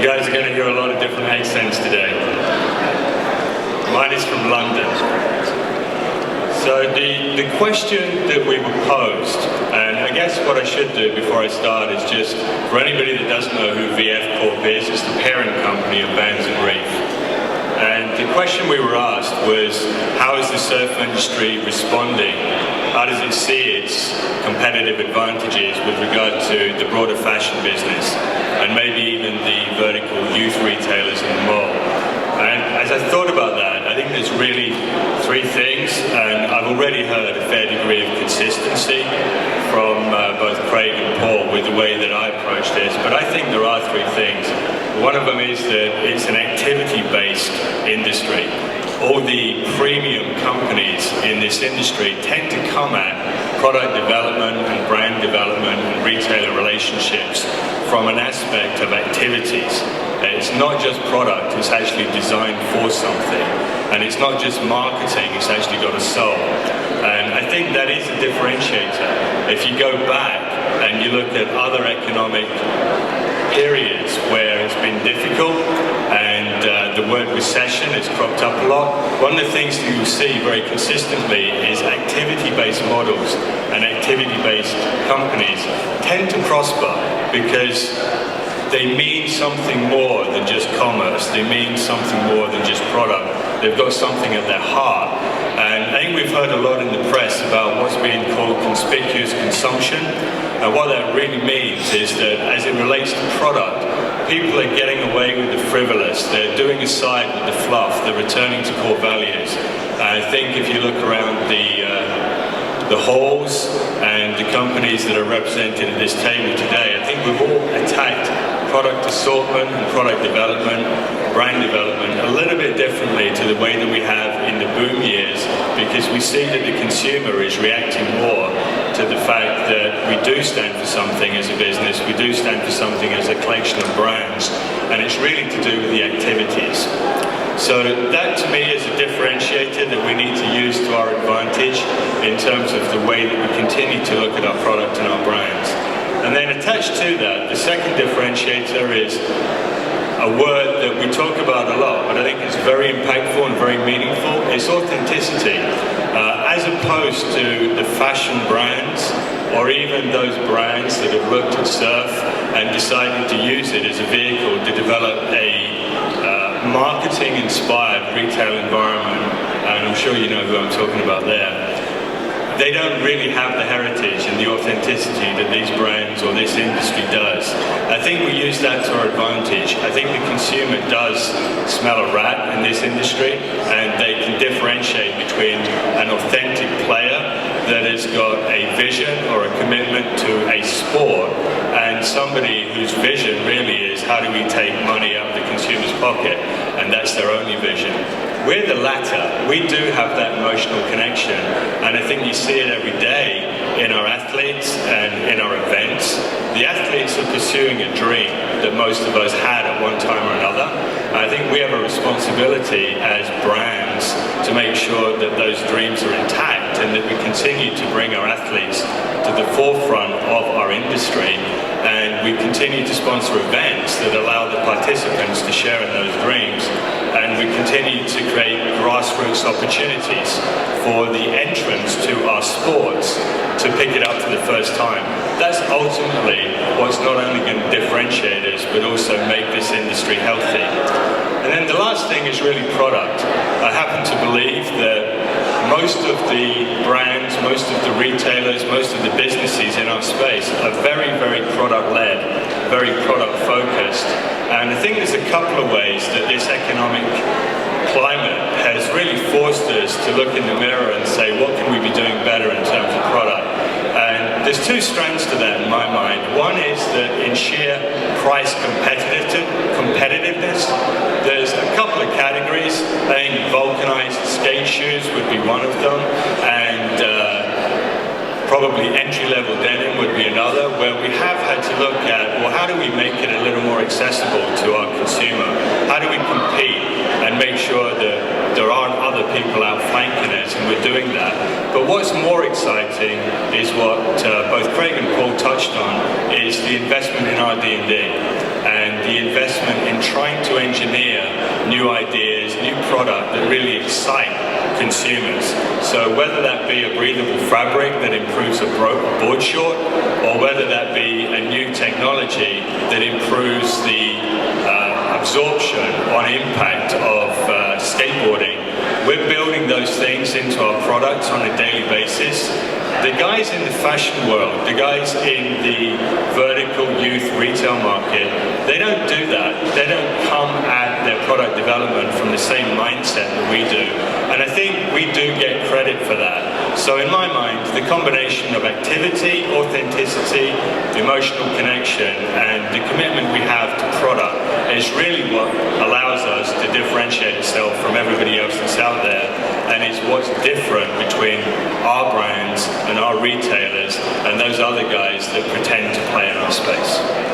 You guys are going to hear a lot of different accents today. Mine is from London. So the question that we were posed, and I guess what I should do before I start is just, for anybody that doesn't know who VF Corp is, it's the parent company of Vans & Reef. And the question we were asked was, how is the surf industry responding? How does it see its competitive advantages with regard to the broader fashion business, and maybe even the vertical youth retailers in the mall? And as I thought about that, I think there's really three things, and I've already heard a fair degree of consistency from both Craig and Paul with the way that I approach this, but I think there are three things. One of them is that it's an activity-based industry. All the premium companies in this industry tend to come at product development and brand development and retailer relationships from an aspect of activities. It's not just product, it's actually designed for something. And it's not just marketing, it's actually got a soul. And I think that is a differentiator. If you go back and you look at other economic periods where it's been difficult and the word recession has cropped up a lot, one of the things that you'll see very consistently is activity-based models and activity-based companies tend to prosper because they mean something more than just commerce. They mean something more than just product. They've got something at their heart. And I think we've heard a lot in the press about what's being called conspicuous consumption. And what that really means is that as it relates to product, people are getting away with the frivolous. They're doing aside with the fluff. They're returning to core values. And I think if you look around the halls and the companies that are represented at this table today, I think we've all attacked product assortment and product development, brand development a little bit differently to the way that we have in the boom years, because we see that the consumer is reacting more to the fact that we do stand for something as a business, we do stand for something as a collection of brands, and it's really to do with the activities. So that to me is a differentiator that we need to use to our advantage in terms of the way that we continue to look at our product and our brands. And then attached to that, the second differentiator is a word that we talk about a lot, but I think it's very impactful and very meaningful. It's authenticity. As opposed to the fashion brands, or even those brands that have looked at surf and decided to use it as a vehicle to develop a marketing-inspired retail environment, and I'm sure you know who I'm talking about there. They don't really have the heritage and the authenticity that these brands or this industry does. I think we use that to our advantage. I think the consumer does smell a rat in this industry, and they can differentiate between an authentic player that has got a vision or a commitment to a sport and somebody whose vision really is how do we take money out of the consumer's pocket, and that's their only vision. We're the latter. We do have that emotional connection, and I think you see it every day in our athletes and in our events. The athletes are pursuing a dream that most of us had at one time or another. I think we have a responsibility as brands to make sure that those dreams are intact and that we continue to bring our athletes to the forefront of our industry, and we continue to sponsor events that allow the participants to share in those dreams, and we continue to create grassroots opportunities for the entrants to our sports to pick it up for the first time. That's ultimately what's not only going to differentiate us, but also make this industry healthy. And then the last thing is really product. I happen to believe that most of the brands, most of the retailers, most of the businesses in our space are very, very product-led, very product-focused. And I think there's a couple of ways that this economic climate has really forced us to look in the mirror and say, what can we be doing better in terms of product? And there's two strands to that in my mind. One is that in sheer price competitiveness, there's a couple of categories. I think vulcanized skate shoes would be one of them, and probably entry-level denim would be another, where we have had to look at, well, how do we make it a little more accessible to our consumer? How do we compete and make sure that there aren't other people outflanking us, and we're doing that? But what's more exciting is what both Craig and Paul touched on, is the investment in R&D and the the investment in trying to engineer new ideas, new product that really excite consumers. So whether that be a breathable fabric that improves a board short, or whether that be a new technology that improves the absorption on impact of skateboarding, we're building those things into our products on a daily basis. The guys in the fashion world, the guys in the vertical youth retail market, they don't do that. They don't come at their product development from the same mindset that we do. And I think we do get credit for that. So in my mind, the combination of activity, authenticity, emotional connection, and the commitment we have to product is really what allows us to differentiate ourselves from everybody else that's out there, and it's what's different between our brands and our retailers and those other guys that pretend to play in our space.